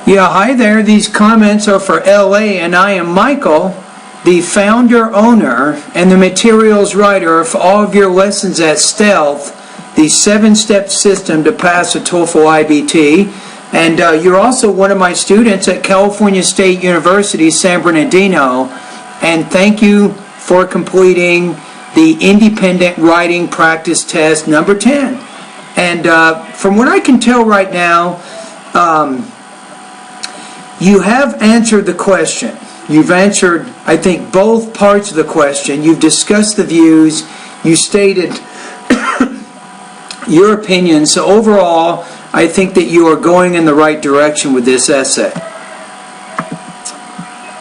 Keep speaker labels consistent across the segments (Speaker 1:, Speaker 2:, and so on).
Speaker 1: Yeah, hi there. These comments are for LA, and I am Michael, the founder, owner, and the materials writer for all of your lessons at Stealth, the 7-step system to pass a TOEFL IBT. And you're also one of my students at California State University, San Bernardino. And thank you for completing the independent writing practice test number 10. And from what I can tell right now, you have answered the question. You've answered, I think, both parts of the question. You've discussed the views. You stated your opinion. So overall, I think that you are going in the right direction with this essay.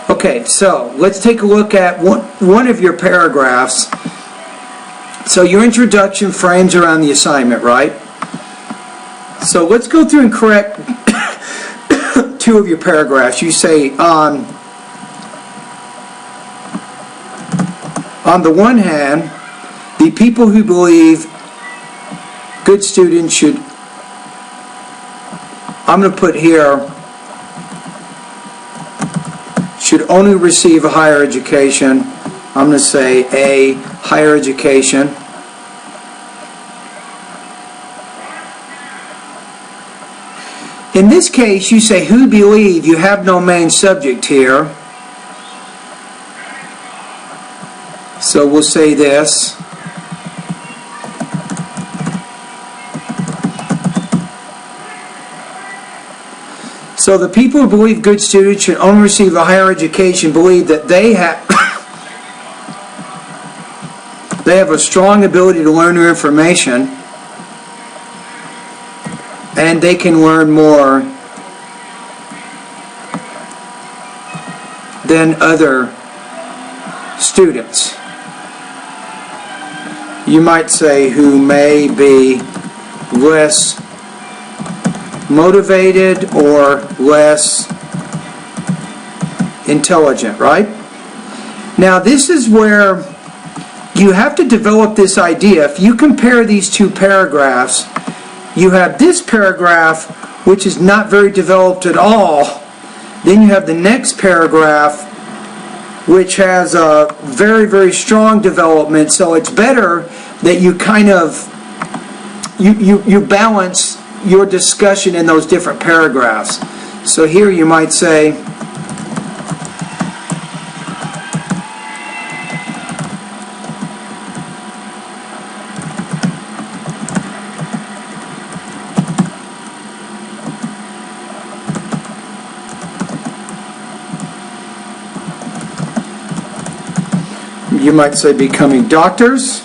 Speaker 1: Okay, so let's take a look at one of your paragraphs. So your introduction frames around the assignment, right? So let's go through and correct two of your paragraphs. You say, on the one hand, the people who believe good students should, I'm going to put here, should only receive a higher education. I'm going to say a higher education. In this case, you say who believe. You have no main subject here. So we'll say this. So the people who believe good students should only receive a higher education believe that they have a strong ability to learn new information, and they can learn more than other students. You might say who may be less motivated or less intelligent, right? Now this is where you have to develop this idea. If you compare these two paragraphs, you have this paragraph which is not very developed at all. Then you have the next paragraph which has a very, very strong development. So it's better that you kind of you balance your discussion in those different paragraphs. So here you might say, becoming doctors.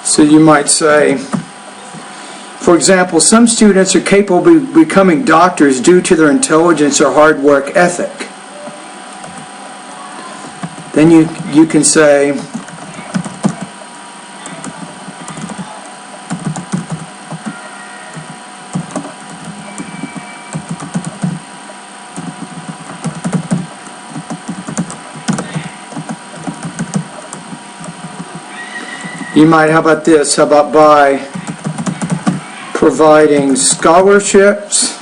Speaker 1: So you might say, for example, some students are capable of becoming doctors due to their intelligence or hard work ethic. Then you can say, how about this? How about by providing scholarships,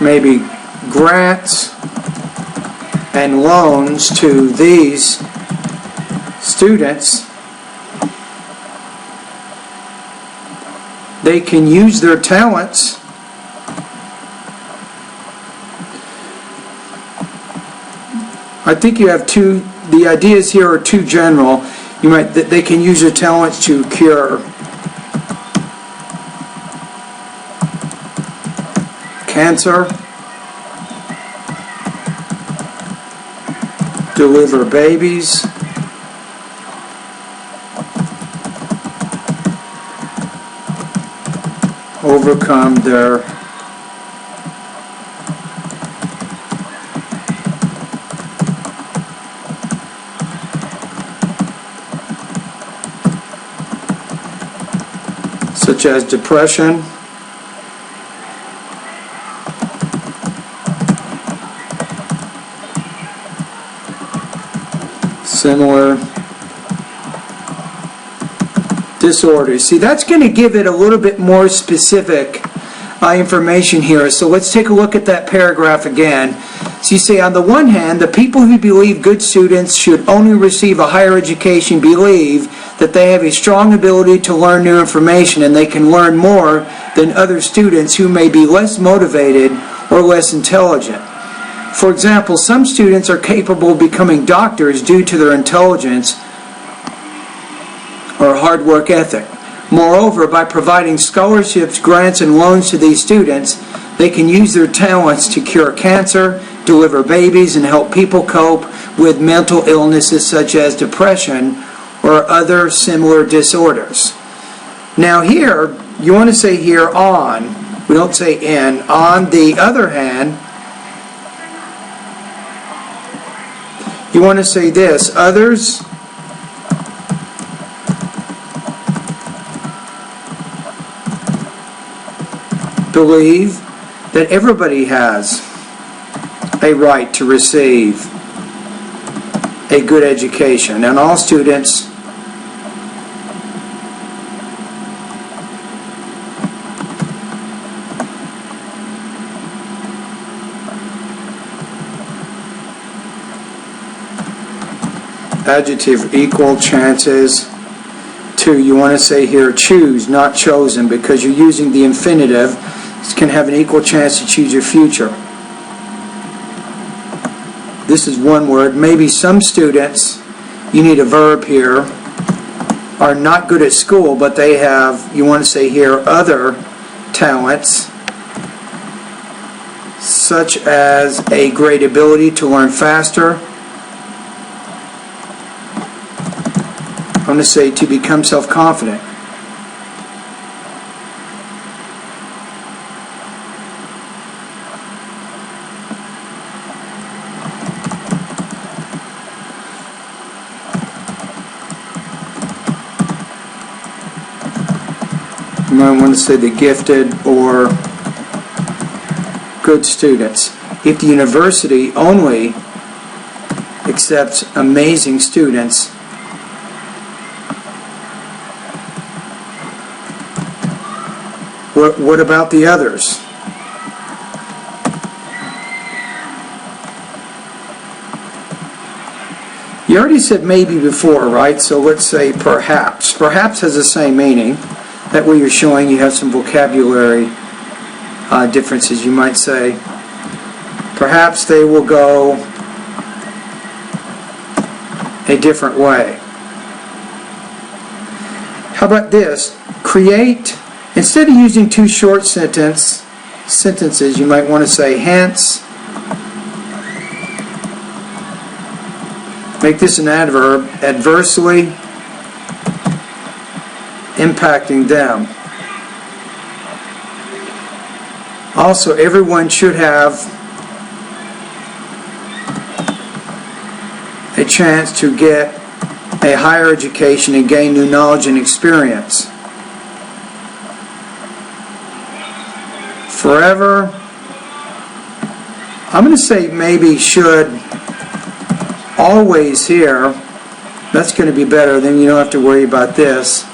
Speaker 1: maybe grants and loans to these students, they can use their talents I think you have two. The ideas here are too general. They can use their talents to cure cancer, deliver babies, overcome their such as depression, similar disorders. See, that's going to give it a little bit more specific information here. So let's take a look at that paragraph again. So you say, on the one hand, the people who believe good students should only receive a higher education believe that they have a strong ability to learn new information and they can learn more than other students who may be less motivated or less intelligent. For example, some students are capable of becoming doctors due to their intelligence or hard work ethic. Moreover, by providing scholarships, grants, and loans to these students, they can use their talents to cure cancer, deliver babies, and help people cope with mental illnesses such as depression or other similar disorders. Now here, you want to say here on, we don't say in. On the other hand, you want to say this, others believe that everybody has a right to receive a good education, and all students adjective equal chances to, you want to say here choose, not chosen, because you're using the infinitive. Can have an equal chance to choose your future. This is one word. Maybe some students, you need a verb here, are not good at school, but they have, you want to say here, other talents, such as a great ability to learn faster. I'm going to say to become self-confident. You might want to say the gifted or good students. If the university only accepts amazing students, what about the others? You already said maybe before, right? So let's say perhaps. Perhaps has the same meaning. That way you're showing you have some vocabulary differences. You might say, perhaps they will go a different way. How about this? Create, instead of using two short sentences, you might want to say hence. Make this an adverb, adversely impacting them. Also, everyone should have a chance to get a higher education and gain new knowledge and experience. Forever, I'm going to say maybe should always here. That's going to be better, then you don't have to worry about this.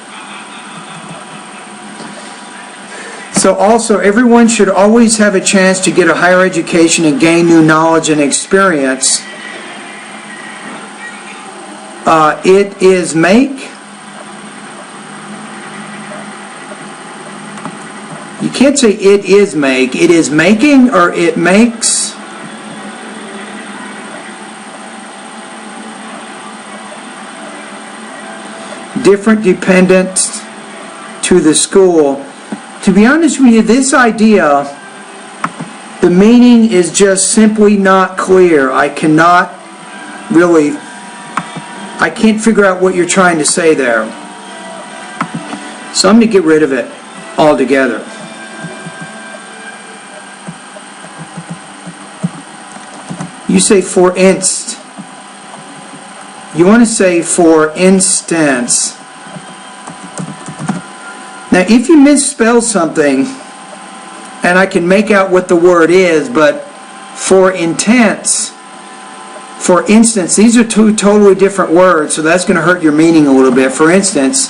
Speaker 1: So also, everyone should always have a chance to get a higher education and gain new knowledge and experience. It is make. You can't say it is make. It is making or it makes. Different dependent to the school. To be honest with you, this idea, the meaning is just simply not clear. I can't figure out what you're trying to say there. So I'm going to get rid of it altogether. You say for instance. You want to say for instance. Now, if you misspell something, and I can make out what the word is, but for intense, For instance, these are two totally different words, so that's going to hurt your meaning a little bit. For instance,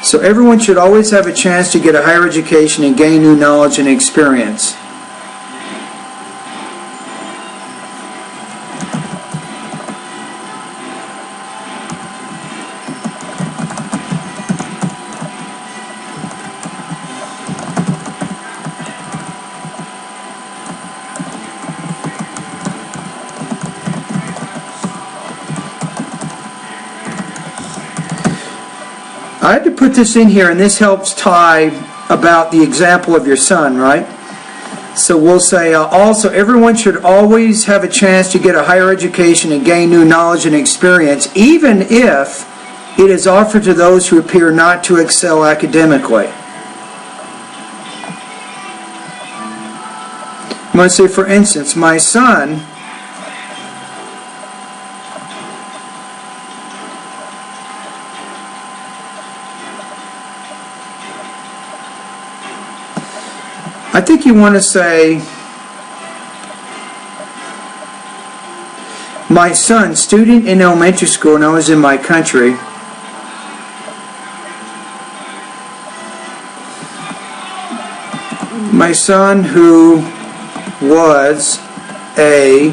Speaker 1: so everyone should always have a chance to get a higher education and gain new knowledge and experience. I had to put this in here, and this helps tie about the example of your son, right? So we'll say, also, everyone should always have a chance to get a higher education and gain new knowledge and experience, even if it is offered to those who appear not to excel academically. I'm going to say, for instance, my son I think you want to say, my son, student in elementary school, and I was in my country. My son who was a,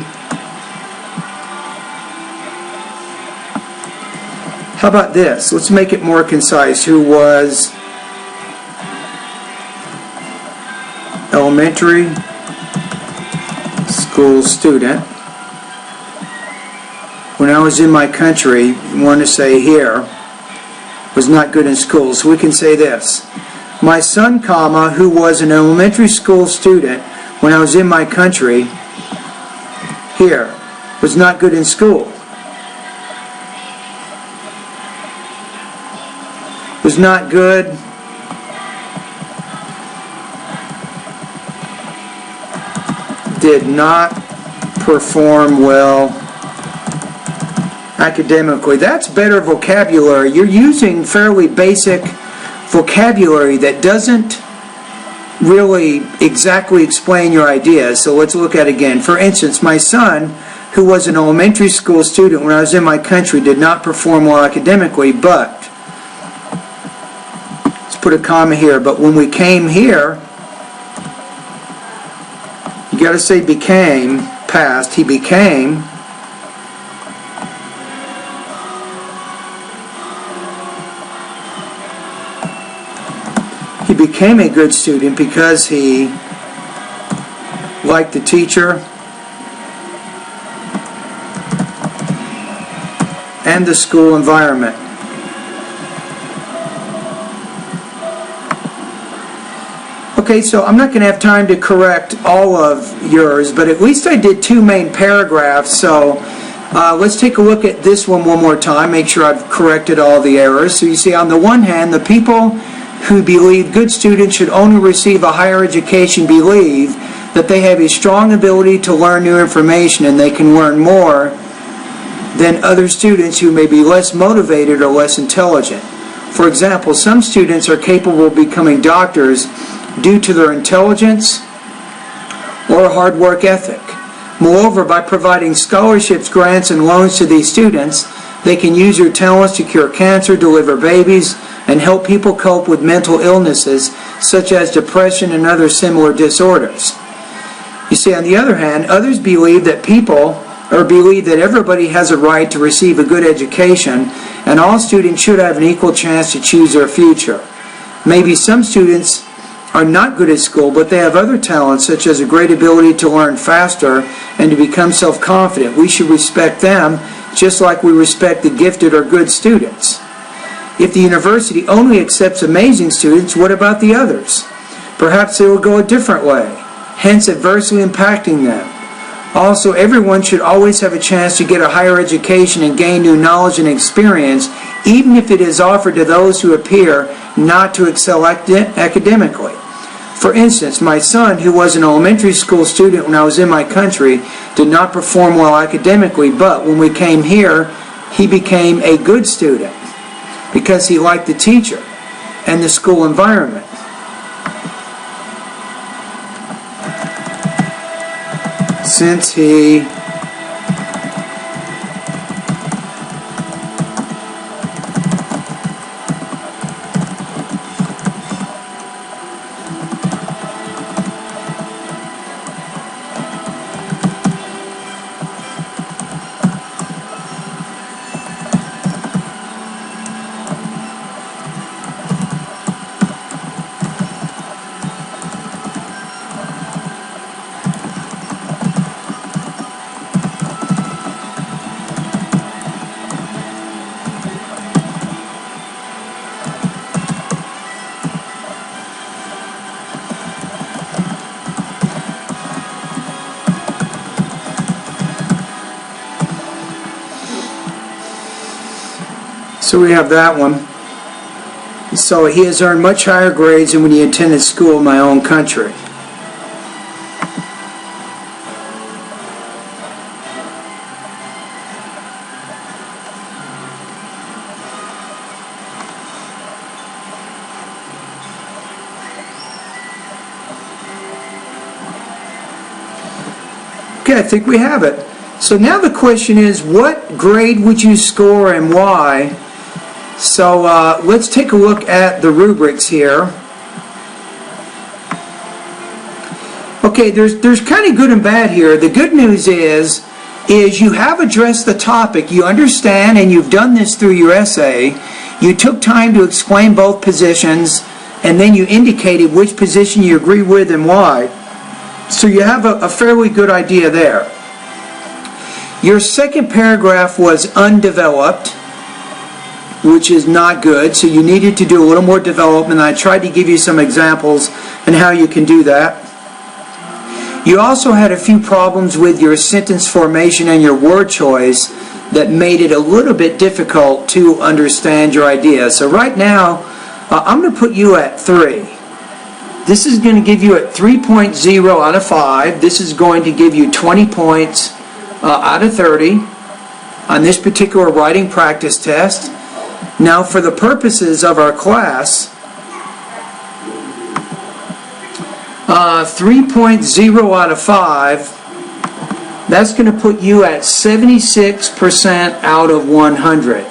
Speaker 1: how about this? Let's make it more concise. Who was elementary school student. When I was in my country, you want to say here, was not good in school. So we can say this. My son, comma, who was an elementary school student when I was in my country, here, was not good in school. Was not good. Did not perform well academically. That's better vocabulary. You're using fairly basic vocabulary that doesn't really exactly explain your ideas. So let's look at it again. For instance, my son, who was an elementary school student when I was in my country, did not perform well academically, but, let's put a comma here, but when we came here, you got to say became, past, he became a good student because he liked the teacher and the school environment. Okay, so I'm not going to have time to correct all of yours, but at least I did two main paragraphs, so let's take a look at this one more time, make sure I've corrected all the errors. So you see, on the one hand, the people who believe good students should only receive a higher education believe that they have a strong ability to learn new information and they can learn more than other students who may be less motivated or less intelligent. For example, some students are capable of becoming doctors due to their intelligence or hard work ethic. Moreover, by providing scholarships, grants, and loans to these students, they can use their talents to cure cancer, deliver babies, and help people cope with mental illnesses such as depression and other similar disorders. You see, on the other hand, others believe that everybody has a right to receive a good education and all students should have an equal chance to choose their future. Maybe some students are not good at school, but they have other talents such as a great ability to learn faster and to become self-confident. We should respect them just like we respect the gifted or good students. If the university only accepts amazing students, what about the others? Perhaps they will go a different way, hence adversely impacting them. Also, everyone should always have a chance to get a higher education and gain new knowledge and experience, even if it is offered to those who appear not to excel academically. For instance, my son, who was an elementary school student when I was in my country, did not perform well academically, but when we came here, he became a good student. because he liked the teacher and the school environment. Since he So we have that one. So he has earned much higher grades than when he attended school in my own country. Okay, I think we have it. So now the question is, what grade would you score and why? So let's take a look at the rubrics here. Okay, there's kind of good and bad here. The good news is you have addressed the topic. You understand, and you've done this through your essay. You took time to explain both positions, and then you indicated which position you agree with and why. So you have a fairly good idea there. Your second paragraph was undeveloped, which is not good, so you needed to do a little more development. I tried to give you some examples on how you can do that. You also had a few problems with your sentence formation and your word choice that made it a little bit difficult to understand your idea. So right now, I'm going to put you at 3. This is going to give you at 3.0 out of 5. This is going to give you 20 points out of 30 on this particular writing practice test. Now, for the purposes of our class, 3.0 out of 5, that's going to put you at 76% out of 100.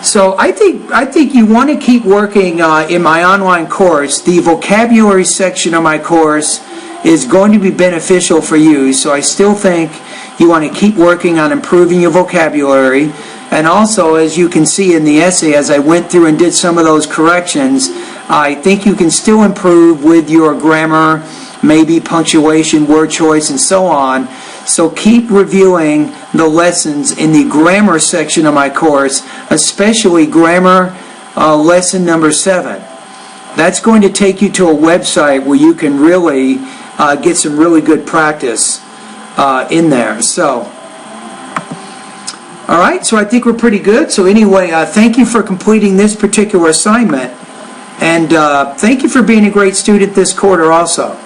Speaker 1: So I think you want to keep working in my online course. The vocabulary section of my course is going to be beneficial for you. So I still think you want to keep working on improving your vocabulary. And also, as you can see in the essay, as I went through and did some of those corrections, I think you can still improve with your grammar, maybe punctuation, word choice, and so on. So keep reviewing the lessons in the grammar section of my course, especially grammar lesson number 7. That's going to take you to a website where you can really get some really good practice in there. So, all right, so I think we're pretty good. So anyway, thank you for completing this particular assignment. And thank you for being a great student this quarter also.